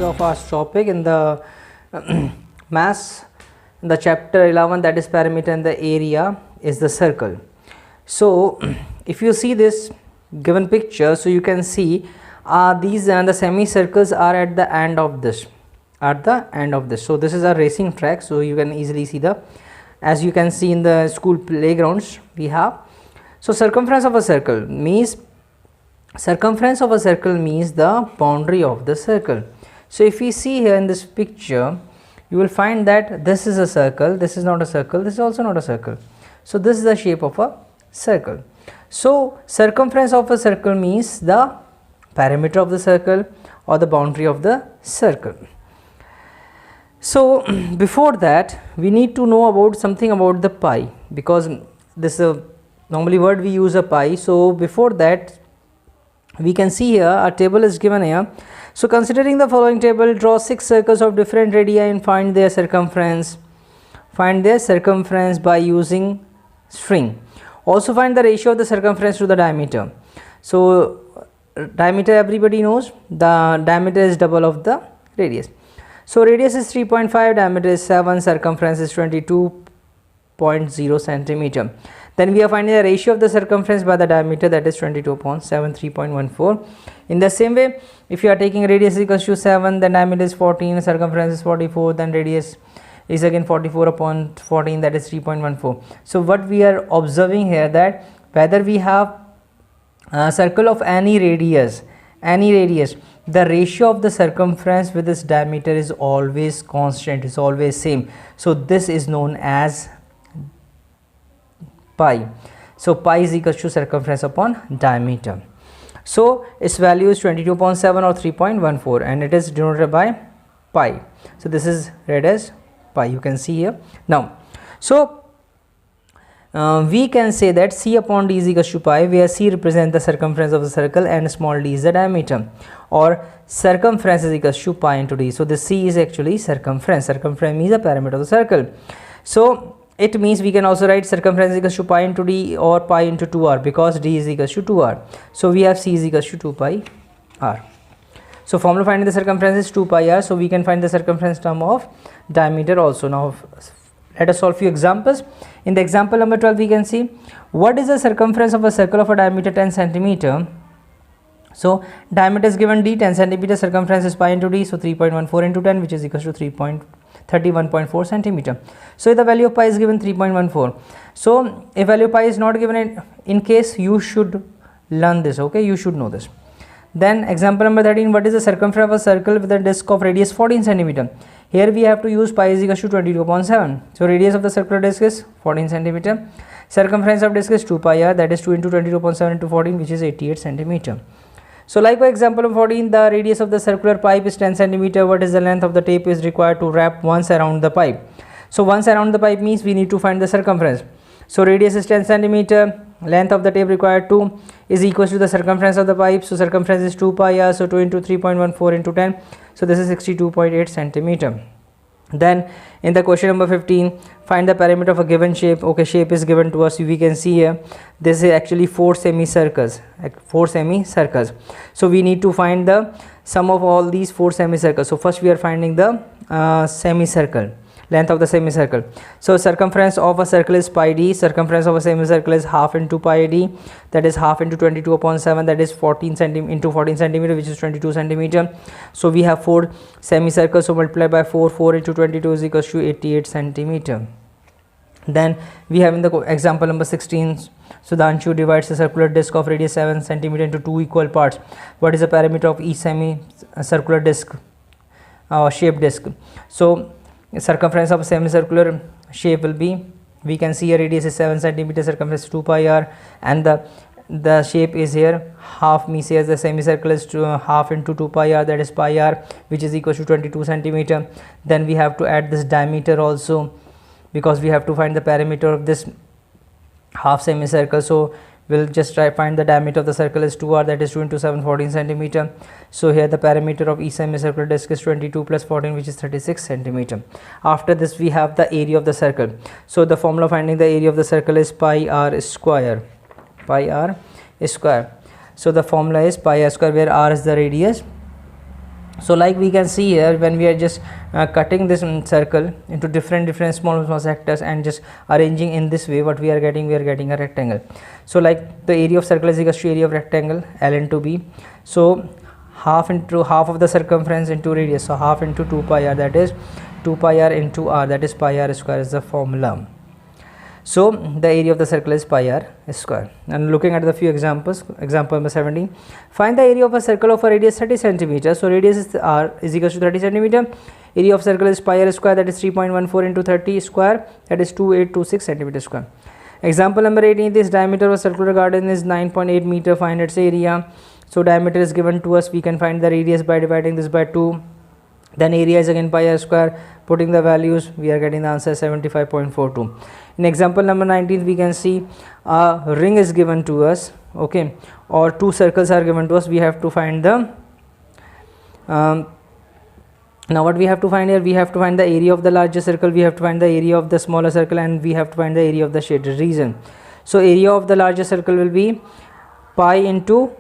of our topic in the mass, in the chapter 11, that is perimeter, and the area is the circle. So if you see this given picture, so you can see these the semicircles are at the end of this, so this is a racing track. So you can easily see the, as you can see in the school playgrounds we have. So circumference of a circle means the boundary of the circle. So if we see here in this picture, you will find that this is a circle, this is not a circle, this is also not a circle. So this is the shape of a circle. So circumference of a circle means the perimeter of the circle or the boundary of the circle. So before that we need to know about something about the pi, because this is a normally word we use a pi. So before that we can see here a table is given here. So considering the following table, draw 6 circles of different radii and find their circumference. Find their circumference by using string. Also find the ratio of the circumference to the diameter. So diameter everybody knows, the diameter is double of the radius. So radius is 3.5, diameter is 7, circumference is 22.0 centimeter. Then we are finding the ratio of the circumference by the diameter, that is 22 upon 7, 3.14. In the same way, if you are taking radius equals to 7, then diameter is 14, circumference is 44, then radius is again 44 upon 14, that is 3.14. So what we are observing here, that whether we have a circle of any radius, the ratio of the circumference with its diameter is always constant, is always same. So this is known as pi. So pi is equals to circumference upon diameter. So its value is 22.7 or 3.14, and it is denoted by pi. So this is read as pi, you can see here. Now so we can say that C upon D is equals to pi, where C represents the circumference of the circle and small d is the diameter, or circumference is equals to pi into d. So the C is actually circumference. Circumference means the perimeter of the circle. So it means we can also write circumference is equals to pi into d or pi into 2r, because d is equals to 2r. So we have C is equals to 2 pi r. So formula finding the circumference is 2 pi r. So we can find the circumference term of diameter also. Now let us solve few examples. In the example number 12 we can see, what is the circumference of a circle of a diameter 10 centimeter. So diameter is given d, 10 centimeter, circumference is pi into d, so 3.14 into 10, which is equals to 31.4 centimeter. So the value of pi is given 3.14. So if value of pi is not given, in case you should learn this, okay, you should know this. Then example number 13, what is the circumference of a circle with a disc of radius 14 centimeter. Here we have to use pi is equals to 22.7. So radius of the circular disc is 14 centimeter. Circumference of disc is 2 pi r, that is 2 into 22.7 into 14, which is 88 centimeter. So likewise example number 14, the radius of the circular pipe is 10 centimeter. What is the length of the tape is required to wrap once around the pipe. So once around the pipe means we need to find the circumference. So radius is 10 centimeter, length of the tape required 2 is equals to the circumference of the pipe. So circumference is 2 pi r, so 2 into 3.14 into 10, so this is 62.8 centimeter. Then in the question number 15, find the perimeter of a given shape. Okay, shape is given to us, we can see here this is actually 4 semicircles. So we need to find the sum of all these 4 semicircles. So first we are finding the semicircle, length of the semicircle. So circumference of a circle is pi d, circumference of a semicircle is half into pi d, that is half into 22 upon 7, that is 14 into 14 centimeter, which is 22 centimeter. So we have 4 semicircles, so multiply by 4 into 22 is equals to 88 centimeter. Then we have in the example number 16, Sudhanshu divides a circular disc of radius 7 centimeter into 2 equal parts. What is the perimeter of each semicircular disc, shaped disc? So circumference of a semicircular shape will be, we can see a radius is 7 centimeter, circumference 2 pi r, and the shape is here half, means here the semicircle is half into 2 pi r, that is pi r, which is equal to 22 centimeter. Then we have to add this diameter also, because we have to find the perimeter of this half semicircle. So we'll just try find the diameter of the circle is 2r, that is 2 into 7, 14 centimeter. So here the perimeter of each semicircular disc is 22 plus 14, which is 36 centimeter. After this we have the area of the circle. So the formula finding the area of the circle is pi r square. So the formula is pi r square, where r is the radius So like we can see here, when we are just cutting this circle into different small sectors and just arranging in this way, what we are getting a rectangle. So like the area of circle is equal to area of rectangle, L into B. So half into half of the circumference into radius, so half into 2 pi r, that is 2 pi r into r, that is pi r square is the formula. So the area of the circle is pi r square. And looking at the few examples, example number 17, find the area of a circle of a radius 30 centimeter. So radius is r is equal to 30 centimeter. Area of circle is pi r square, that is 3.14 into 30 square, that is 2826 centimeter square. Example number 18, this diameter of a circular garden is 9.8 meter, find its area. So diameter is given to us, we can find the radius by dividing this by 2. Then area is again pi r square, putting the values, we are getting the answer 75.42. In example number 19, we can see a ring is given to us, okay, or two circles are given to us. We have to find the now what we have to find here, we have to find the area of the larger circle, we have to find the area of the smaller circle, and we have to find the area of the shaded region. So area of the larger circle will be pi into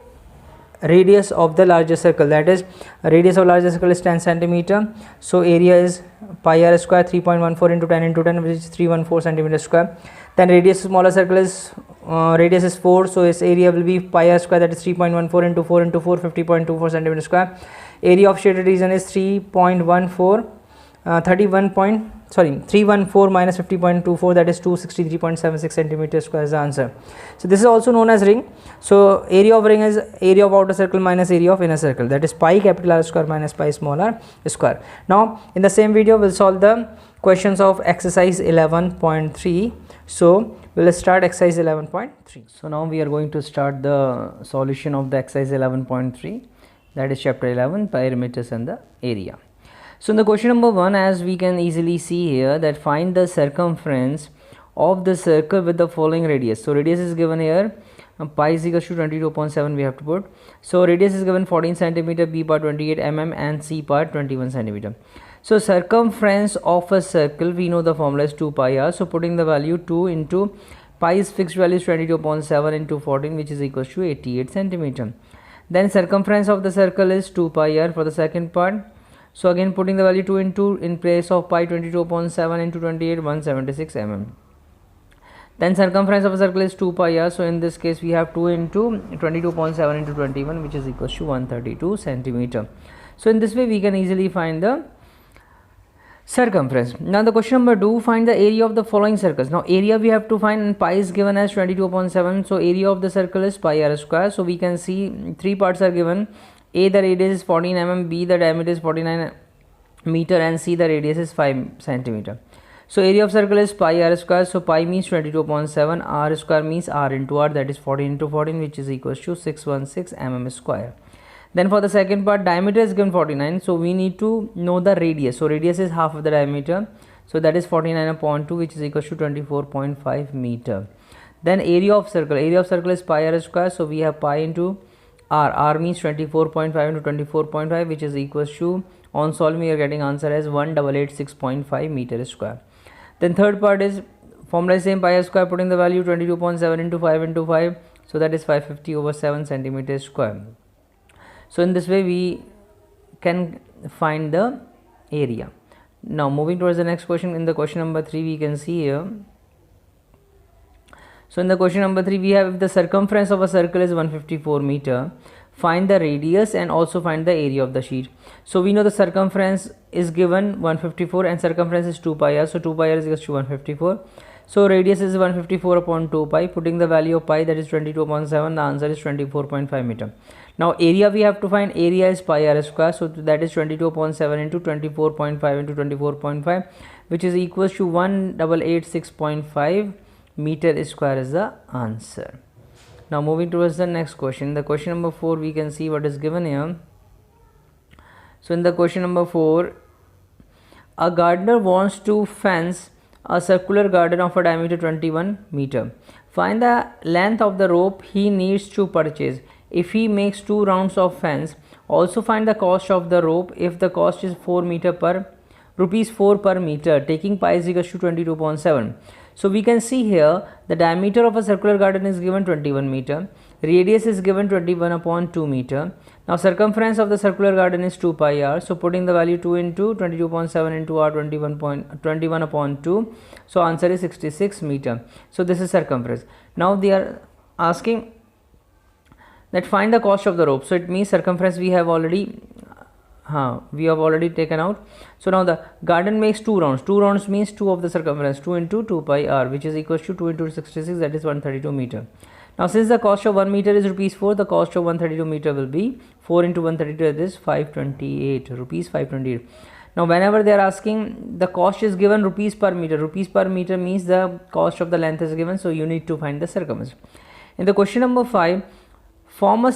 radius of the larger circle, that is radius of larger circle is 10 centimeter. So area is pi r square, 3.14 into 10 into 10, which is 314 centimeter square. Then radius of smaller circle is radius is 4, so its area will be pi r square, that is 3.14 into 4 into 4, 50.24 centimeter square. Area of shaded region is 3.14 314 minus 50.24, that is 263.76 centimeter square is the answer. So this is also known as ring. So area of ring is area of outer circle minus area of inner circle, that is pi capital R square minus pi small r square. Now in the same video we'll solve the questions of exercise 11.3. So we'll start exercise 11.3. So now we are going to start the solution of the exercise 11.3, that is chapter 11, perimeters and the area. So in the question number 1, as we can easily see here, that find the circumference of the circle with the following radius. So radius is given here, pi is equal to 22.7 we have to put. So radius is given 14 centimeter, B part 28 mm and C part 21 centimeter. So circumference of a circle, we know the formula is 2 pi r. So putting the value 2 into pi is fixed value is 22.7 into 14, which is equal to 88 centimeter. Then circumference of the circle is 2 pi r for the second part. So again putting the value 2 into in place of pi 22.7 into 28, 176 mm. Then circumference of a circle is 2 pi r. So in this case we have 2 into 22.7 into 21, which is equal to 132 centimeter. So in this way we can easily find the circumference. Now the question number 2, find the area of the following circles. Now area we have to find, and pi is given as 22.7. So area of the circle is pi r square. So we can see three parts are given. A, the radius is 14 mm, B, the diameter is 49 meter, and C, the radius is 5 centimeter. So area of circle is pi r square. So pi means 22.7, r square means r into r, that is 14 into 14, which is equal to 616 mm square. Then for the second part, diameter is given 49, so we need to know the radius. So radius is half of the diameter, so that is 49.2, which is equal to 24.5 meter. Then area of circle is pi r square. So we have pi into r means 24.5 into 24.5, which is equals to, on solving we are getting answer as 1886.5 meter square. Then third part is formula is same, pi r square, putting the value 22.7 into 5 into 5, so that is 550 over 7 centimeter square. So in this way we can find the area. Now moving towards the next question, in the question number 3 we can see here. So in the question number 3 we have, if the circumference of a circle is 154 meter, find the radius and also find the area of the sheet. So we know the circumference is given 154 and circumference is 2 pi r. So 2 pi r is equal to 154. So radius is 154 upon 2 pi, putting the value of pi, that is 22.7, the answer is 24.5 meter. Now area we have to find, area is pi r square, so that is 22.7 into 24.5 into 24.5, which is equals to 1886.5 meter square is the answer. Now moving towards the next question, the question number 4 we can see what is given here. So in the question number 4, a gardener wants to fence a circular garden of a diameter 21 meter. Find the length of the rope he needs to purchase if he makes 2 rounds of fence. Also find the cost of the rope if the cost is rupees 4 per meter, taking pi is equal to 22.7. So we can see here the diameter of a circular garden is given 21 meter, Radius is given 21 upon 2 meter. Now circumference of the circular garden is 2 pi r. So putting the value 2 into 22.7 into r 21 upon 2. So answer is 66 meter. So this is circumference. Now they are asking that find the cost of the rope. So it means circumference we have already taken out. So now the garden makes 2 rounds. 2 rounds means 2 of the circumference, 2 into 2 pi r, which is equals to 2 into 66, that is 132 meter. Now since the cost of 1 meter is rupees 4, the cost of 132 meter will be 4 into 132, that is 528 rupees, 528. Now whenever they are asking, the cost is given rupees per meter. Rupees per meter means the cost of the length is given, so you need to find the circumference. In the question number 5, from a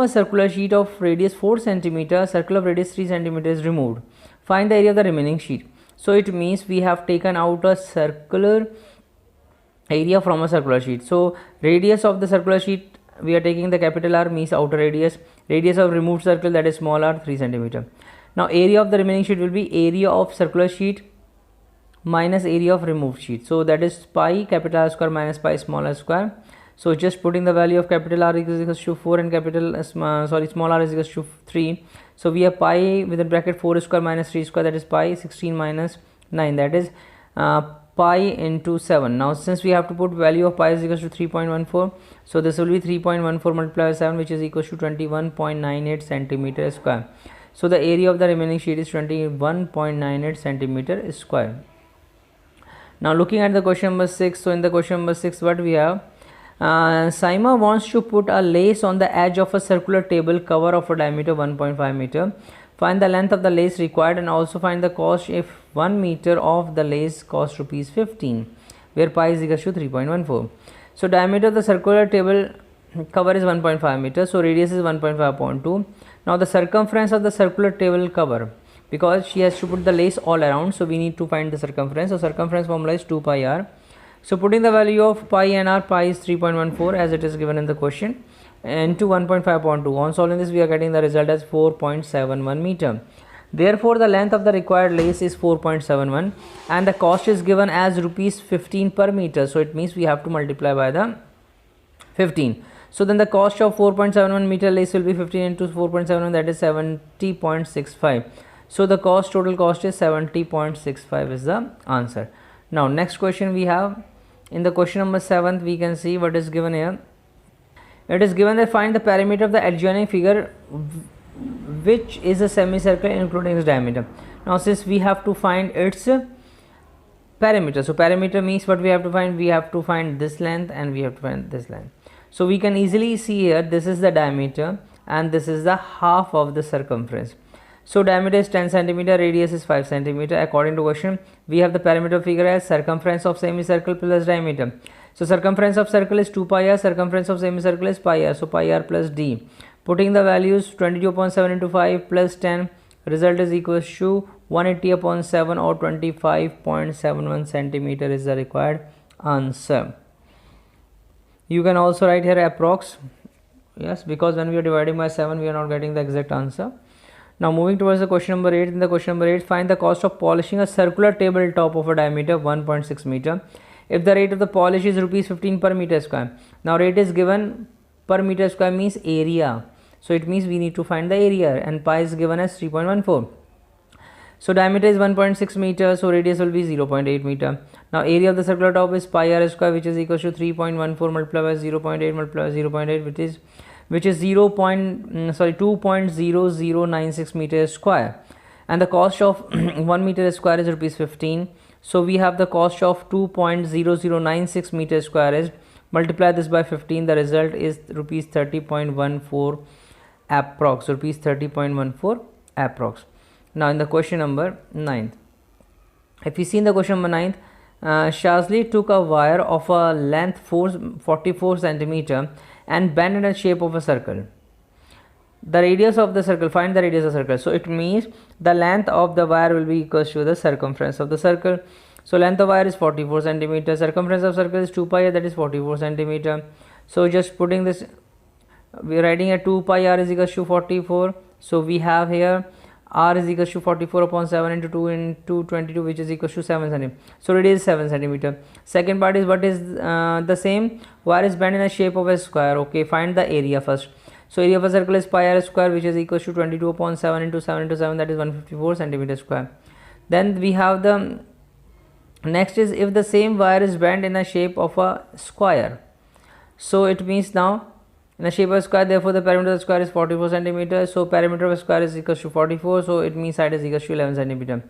circular sheet of radius 4 cm, circle of radius 3 cm is removed. Find the area of the remaining sheet. So it means we have taken out a circular area from a circular sheet. So radius of the circular sheet, we are taking the capital R, means outer radius. Radius of removed circle, that is small r, 3 cm. Now area of the remaining sheet will be area of circular sheet minus area of removed sheet. So that is pi capital R square minus pi small r square. So just putting the value of capital R is equals to 4 and small r is equals to 3. So we have pi within bracket 4 square minus 3 square, that is pi 16 minus 9, that is pi into 7. Now since we have to put value of pi is equals to 3.14, so this will be 3.14 multiplied by 7, which is equals to 21.98 centimeter square. So the area of the remaining sheet is 21.98 centimeter square. Now looking at the question number 6, so in the question number 6 what we have, Saima wants to put a lace on the edge of a circular table cover of a diameter 1.5 meter. Find the length of the lace required and also find the cost if 1 meter of the lace costs rupees 15, where pi is equal to 3.14. So diameter of the circular table cover is 1.5 meter, so radius is 1.5 upon 2. Now the circumference of the circular table cover, because she has to put the lace all around, so we need to find the circumference. So circumference formula is 2 pi r. So putting the value of pi and r, pi is 3.14 as it is given in the question, into 1.5 upon 2. On solving this, we are getting the result as 4.71 meter. Therefore, the length of the required lace is 4.71 and the cost is given as rupees 15 per meter. So it means we have to multiply by the 15. So then the cost of 4.71 meter lace will be 15 into 4.71, that is 70.65. So the total cost is 70.65 is the answer. Now next question we have, in the question number 7, we can see what is given here. It is given that find the perimeter of the adjoining figure, which is a semicircle including its diameter. Now since we have to find its perimeter, so perimeter means what we have to find, we have to find this length and we have to find this length. So we can easily see here, this is the diameter and this is the half of the circumference. So diameter is 10 centimeter, radius is 5 centimeter. According to question, we have the perimeter figure as circumference of semicircle plus diameter. So circumference of circle is 2 pi r, circumference of semicircle is pi r, so pi r plus d. Putting the values 22.7 into 5 plus 10, result is equals to 180 upon 7 or 25.71 centimeter is the required answer. You can also write here approx, yes, because when we are dividing by 7 we are not getting the exact answer. Now moving towards the question number 8. In the question number 8, find the cost of polishing a circular tabletop of a diameter 1.6 meter if the rate of the polish is rupees 15 per meter square. Now rate is given per meter square means area, so it means we need to find the area and pi is given as 3.14. So diameter is 1.6 meter, so radius will be 0.8 meter. Now area of the circular top is pi r square, which is equal to 3.14 multiplied by 0.8 multiplied by 0.8, which is 2.0096 meters square, and the cost of 1 meter square is rupees 15. So we have the cost of 2.0096 meters square is, multiply this by 15, the result is rupees 30.14 approx, rupees 30.14 approx. Now in the question number 9, if you see in the question number 9, Shazli took a wire of a length 44 centimeter and bent in the shape of a circle. The radius of the circle, find the radius of the circle. So it means the length of the wire will be equal to the circumference of the circle. So length of wire is 44 centimeter, circumference of circle is 2 pi r, that is 44 centimeter. So just putting this, we are writing a 2 pi r is equal to 44. So we have here R is equals to 44 upon 7 into 2 into 22, which is equals to 7 centimeter. So radius is 7 centimeter. Second part is what is the same. Wire is bent in a shape of a square. Okay, find the area first. So area of a circle is pi r square, which is equals to 22 upon 7 into 7 into 7, that is 154 centimeter square. Then we have the next is if the same wire is bent in a shape of a square. So it means now in a shape of a square, therefore the perimeter of the square is 44 centimeter. So perimeter of a square is equals to 44. So it means side is equals to 11 centimeter.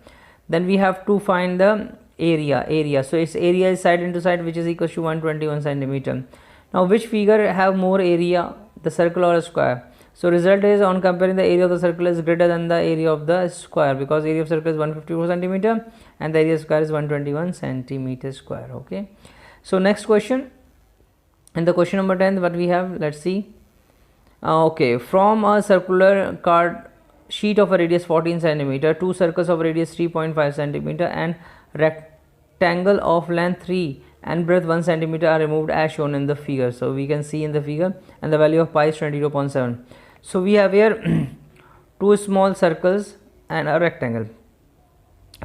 Then we have to find the area. So its area is side into side, which is equals to 121 centimeter. Now which figure have more area, the circle or a square? So result is on comparing the area of the circle is greater than the area of the square, because area of circle is 154 centimeter and the area of square is 121 centimeter square. Okay. So next question. In the question number 10, what we have, let's see. Okay, from a circular card sheet of a radius 14 centimeter, two circles of radius 3.5 centimeter and rectangle of length 3 and breadth 1 centimeter are removed as shown in the figure. So we can see in the figure, and the value of pi is 22.7. So we have here two small circles and a rectangle.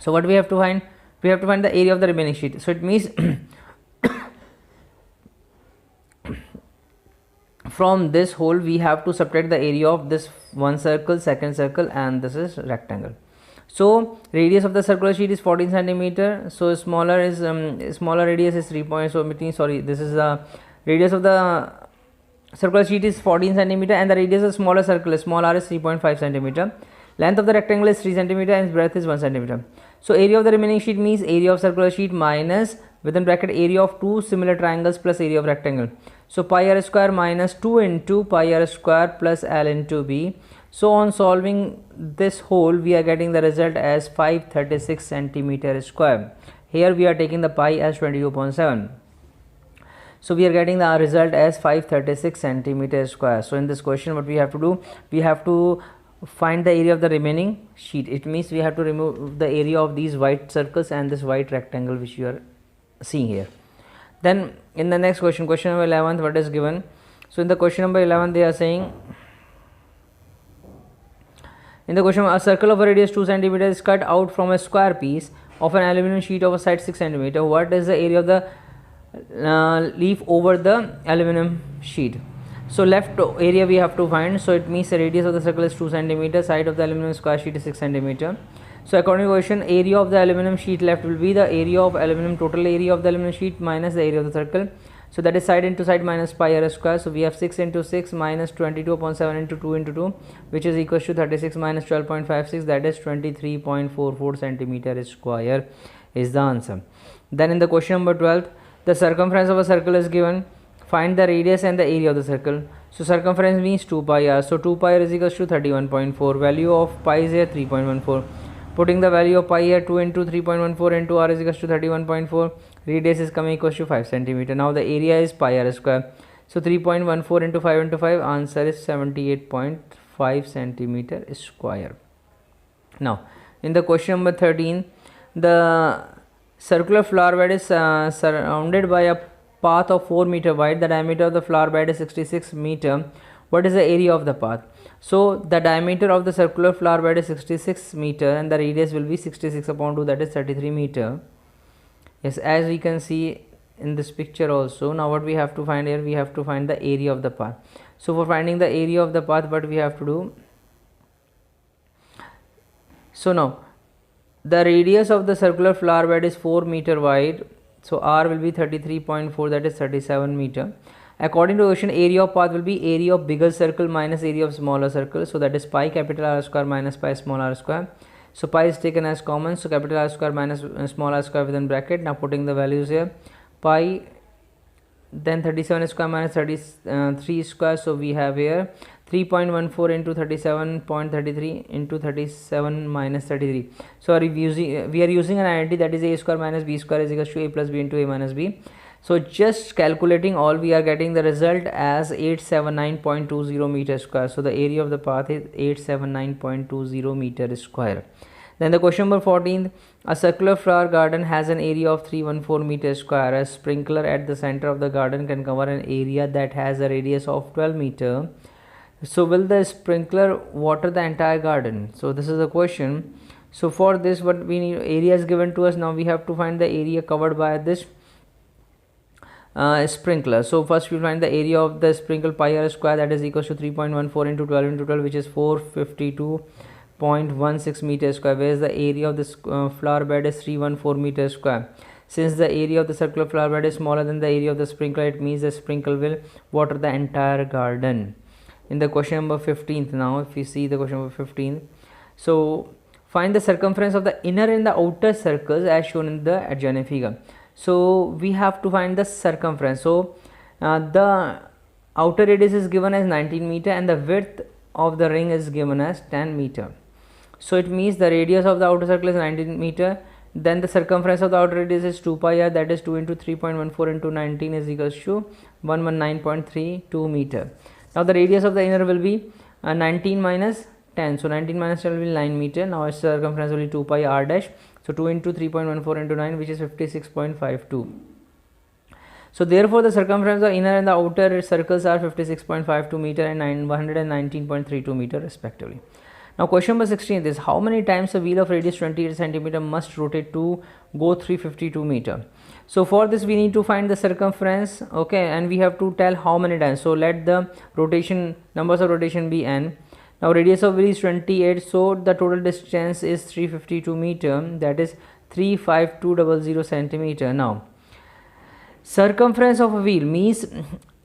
So what we have to find? We have to find the area of the remaining sheet. So it means from this whole we have to subtract the area of this one circle, second circle, and this is rectangle. So radius of the circular sheet is 14 centimeter. So smaller is smaller radius is 3 point. So sorry, this is the radius of the circular sheet is 14 centimeter and the radius of smaller circle, small r, is 3.5 centimeter. Length of the rectangle is 3 centimeter and breadth is 1 centimeter. So area of the remaining sheet means area of circular sheet minus within bracket area of two similar triangles plus area of rectangle. So pi r square minus 2 into pi r square plus L into B. So on solving this whole, we are getting the result as 536 centimeter square. Here we are taking the pi as 22.7. So we are getting the result as 536 centimeter square. So in this question, what we have to do, we have to find the area of the remaining sheet. It means we have to remove the area of these white circles and this white rectangle which you are seeing here. Then in the next question, question number 11, what is given? So in the question number 11, they are saying, in the question, a circle of a radius 2 centimeter is cut out from a square piece of an aluminum sheet of a side 6 centimeter. What is the area of the leaf over the aluminum sheet? So left area we have to find. So it means the radius of the circle is 2 centimeter, side of the aluminum square sheet is 6 centimeter. So according to the question, area of the aluminum sheet left will be the area of aluminum, total area of the aluminum sheet minus the area of the circle. So that is side into side minus pi r square. So we have 6 into 6 minus 22 upon 7 into 2 into 2, which is equals to 36 minus 12.56, that is 23.44 centimeter square is the answer. Then in the question number 12, the circumference of a circle is given. Find the radius and the area of the circle. So circumference means 2 pi r. So 2 pi r is equals to 31.4. Value of pi is here 3.14. Putting the value of pi here, 2 into 3.14 into r is equals to 31.4. Radius is coming equals to 5 centimeter. Now the area is pi r square. So 3.14 into 5 into 5, answer is 78.5 centimeter square. Now in the question number 13, the circular flower bed is surrounded by a path of 4 meter wide. The diameter of the flower bed is 66 meter. What is the area of the path? So the diameter of the circular flower bed is 66 meter and the radius will be 66 upon 2, that is 33 meter. Yes, as we can see in this picture also. Now what we have to find here, we have to find the area of the path. So for finding the area of the path, what we have to do, so now the radius of the circular flower bed is 4 meter wide. So r will be 33.4, that is 37 meter. According to the question, area of path will be area of bigger circle minus area of smaller circle. So that is pi capital R square minus pi small r square. So pi is taken as common. So capital R square minus small r square within bracket. Now putting the values here, pi, then 37 square minus 33 square. So we have here 3.14 into 37.33 into 37 minus 33. So we are using an identity, that is a square minus b square is equals to a plus b into a minus b. So just calculating all, we are getting the result as 879.20 meter square. So the area of the path is 879.20 meter square. Then the question number 14, a circular flower garden has an area of 314 meter square. A sprinkler at the center of the garden can cover an area that has a radius of 12 meter. So will the sprinkler water the entire garden? So this is the question. So for this, what we need, area is given to us. Now we have to find the area covered by this sprinkler. So first we find the area of the sprinkle pi r square, that is equals to 3.14 into 12 into 12, which is 452.16 meter square, whereas the area of this flower bed is 314 meter square. Since the area of the circular flower bed is smaller than the area of the sprinkler, it means the sprinkle will water the entire garden. In the question number 15th, now if we see the question number 15, so find the circumference of the inner and the outer circles as shown in the adjoining figure. So we have to find the circumference. So the outer radius is given as 19 meter and the width of the ring is given as 10 meter. So it means the radius of the outer circle is 19 meter, then the circumference of the outer radius is 2 pi r, that is 2 into 3.14 into 19 is equals to 119.32 meter. Now the radius of the inner will be 19 minus 10, so 19 minus 10 will be 9 meter. Now its circumference will be 2 pi r dash, so 2 into 3.14 into 9, which is 56.52. So therefore the circumference of the inner and the outer circles are 56.52 meter and 119.32 meter respectively. Now question number 16 is, how many times a wheel of radius 28 centimeter must rotate to go 352 meter? So for this we need to find the circumference, okay, and we have to tell how many times. So let the rotation, numbers of rotation be n. Now radius of wheel is 28, so the total distance is 352 meter, that is 35200 centimeter. Now circumference of a wheel means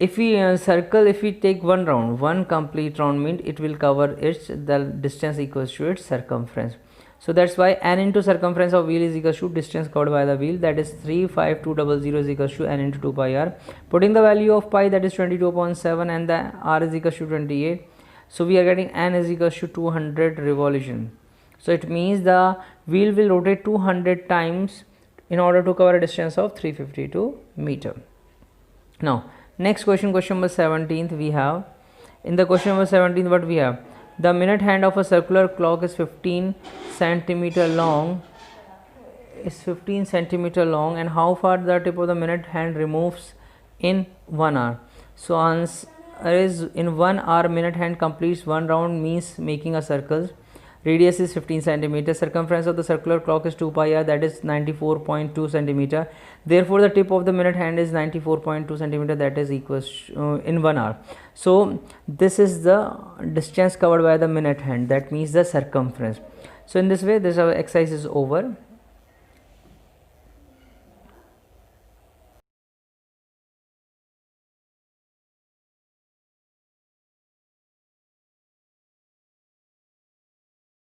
if we circle, if we take one round, one complete round means it will cover its, the distance equals to its circumference. So that's why n into circumference of wheel is equals to distance covered by the wheel, that is 35200 is equals to n into 2 pi r. Putting the value of pi, that is 22.7, and the r is equals to 28. So we are getting n is equals to 200 revolution. So it means the wheel will rotate 200 times in order to cover a distance of 352 meter. Now next question, question number 17th we have. In the question number 17, what we have? The minute hand of a circular clock is 15 centimeter long. And how far the tip of the minute hand removes in 1 hour? So answer is, in 1 hour minute hand completes one round, means making a circle. Radius is 15 centimeter. Circumference of the circular clock is 2 pi r, that is 94.2 centimeter. Therefore the tip of the minute hand is 94.2 centimeter, that is equals in 1 hour. So this is the distance covered by the minute hand, that means the circumference. So in this way this exercise is over.